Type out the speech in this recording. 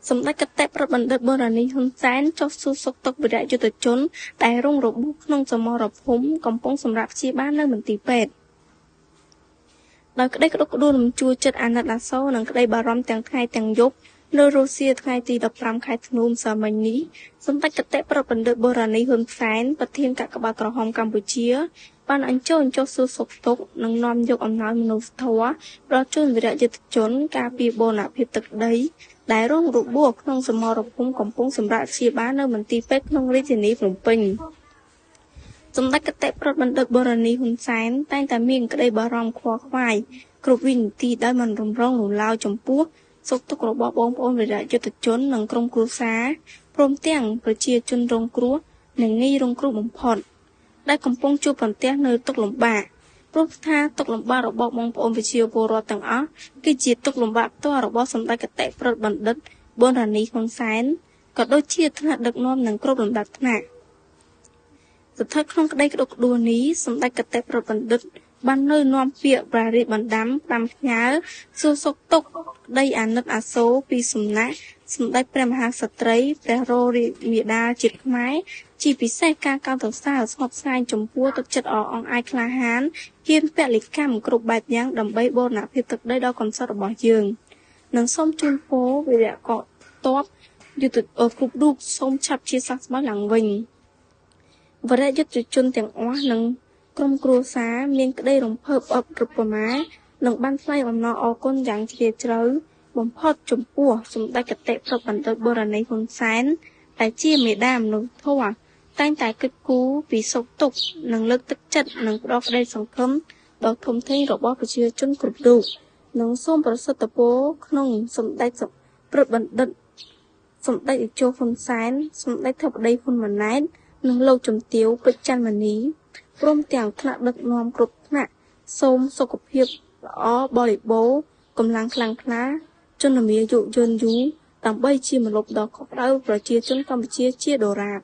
សម្ដេចកតេប្របណ្ឌិតបូរនីហ៊ុនសែនចុះសួរសុខទុក្ខវីរយុទ្ធជនដែលរងរបួសក្នុងសមរភូមិកំពុងសម្រាប់ព្យាបាលនៅមន្ទីរពេទ្យដោយក្តីក្តុកក្តួលរំជួលចិត្តអាណិតអាសូរនិងក្តីបារម្ភទាំងថ្ងៃទាំងយប់នៅរុស្ស៊ីថ្ងៃទី15ខែធ្នូម្សិលមិញនេះសម្ដេចកតេប្របណ្ឌិតបូរនីហ៊ុនសែនប្រធានកាកបាទក្រហមកម្ពុជាបានអញ្ជើញចុះសួរសុខទុក្ខនិងនាំយកអំណោយមនុស្សធម៌ដល់ជូនវីរយុទ្ធជនការពារបូរណភាពទឹកដីដែលរងរបួសក្នុងសមរភូមិកំពុងសម្រាប់ព្យាបាលនៅមន្ទីរពេទ្យក្នុងរាជធានីភ្នំពេញសម្ដេចកតេប្របណ្ឌិតបូរនីហ៊ុនសែនតែងតែមានក្តីបារម្ភខ្វល់ខ្វាយគ្រប់វិនាទីដោយមិនរំរងរំឡើយចំពោះសុខទុក្ខរបស់បងប្អូនវីរយុទ្ធជននិងក្រុមគ្រួសារព្រមទាំងប្រជាជនរងគ្រោះនិងងាយរងគ្រោះបំផុតដែលកំពុងជួបប្រទះនៅទុក្ខលំបាកព្រោះថាទុក្ខលំបាករបស់បងប្អូនប្រជាពលរដ្ឋទាំងអស់គឺជាទុក្ខលំបាកផ្ទាល់របស់សម្ដេចកតេប្របណ្ឌិតបូរនីហ៊ុនសែនក៏ដូចជាថ្នាក់ដឹកនាំនិងគ្រប់លំដាប់ថ្នាក់ស្ថិតក្នុងក្តីក្តុកក្តួលនេះសម្ដេចកតេប្របណ្ឌិតបាននៅនាំពាក្យប្រារិបណ្ដាំ5ផ្ញើសួរសុខទុក្ខក្តីអាណិតអាសូរពីសំណាក់សម្ដេចព្រះមហាក្សត្រីព្រះររាជមាតាជាតិខ្មែរជាពិសេសការកោតសរសើរស្ងប់ស្ងាត់ចំពោះទឹកចិត្តអអង់អាចក្លាហានហ៊ានពលិកម្មគ្រប់បែបយ៉ាងដើម្បីបូរណភាពទឹកដីដ៏កំសត់របស់យើងនិងសូមជូនពរវីរៈកតបយុទ្ធគ្រប់រូបសូមឆាប់ជាសះស្បើយឡើងវិញវីរយុទ្ធជនទាំងអស់និងក្រុមគ្រួសារមានក្តីរំភើបអបរពមានិងបានថ្លែងអំណរអគុណយ៉ាងជ្រាលជ្រៅបំផុតចំពោះសម្ដេចកតេប្របណ្ឌិតបូរនីហ៊ុនសែនដែលជាមេដាមនុស្សធម៌តែងតែគិតគូរពីសុខទុក្ខនិងលើកទឹកចិត្តនិងផ្ដល់ក្តីសង្ឃឹមដ៏ធំធេងរបស់ប្រជាជនគ្រប់រូបនិងសូមប្រសិទ្ធពរក្នុងសម្ដេចប្របណ្ឌិតសម្ដេចតេជោហ៊ុនសែនសម្ដេចធិបតីហ៊ុនម៉ាណែតនិងលោកជំទាវពេជ្រច័ន្ទមនីព្រមទាំងថ្នាក់ដឹកនាំគ្រប់ថ្នាក់សូមសុខភាពល្អបរិបូរណ៍កម្លាំងខ្លាំងក្លាជនមាយុយឺនយូរដើម្បីជាម្លប់ដ៏កក់ក្ដៅប្រជាជនកម្ពុជាជាដរាប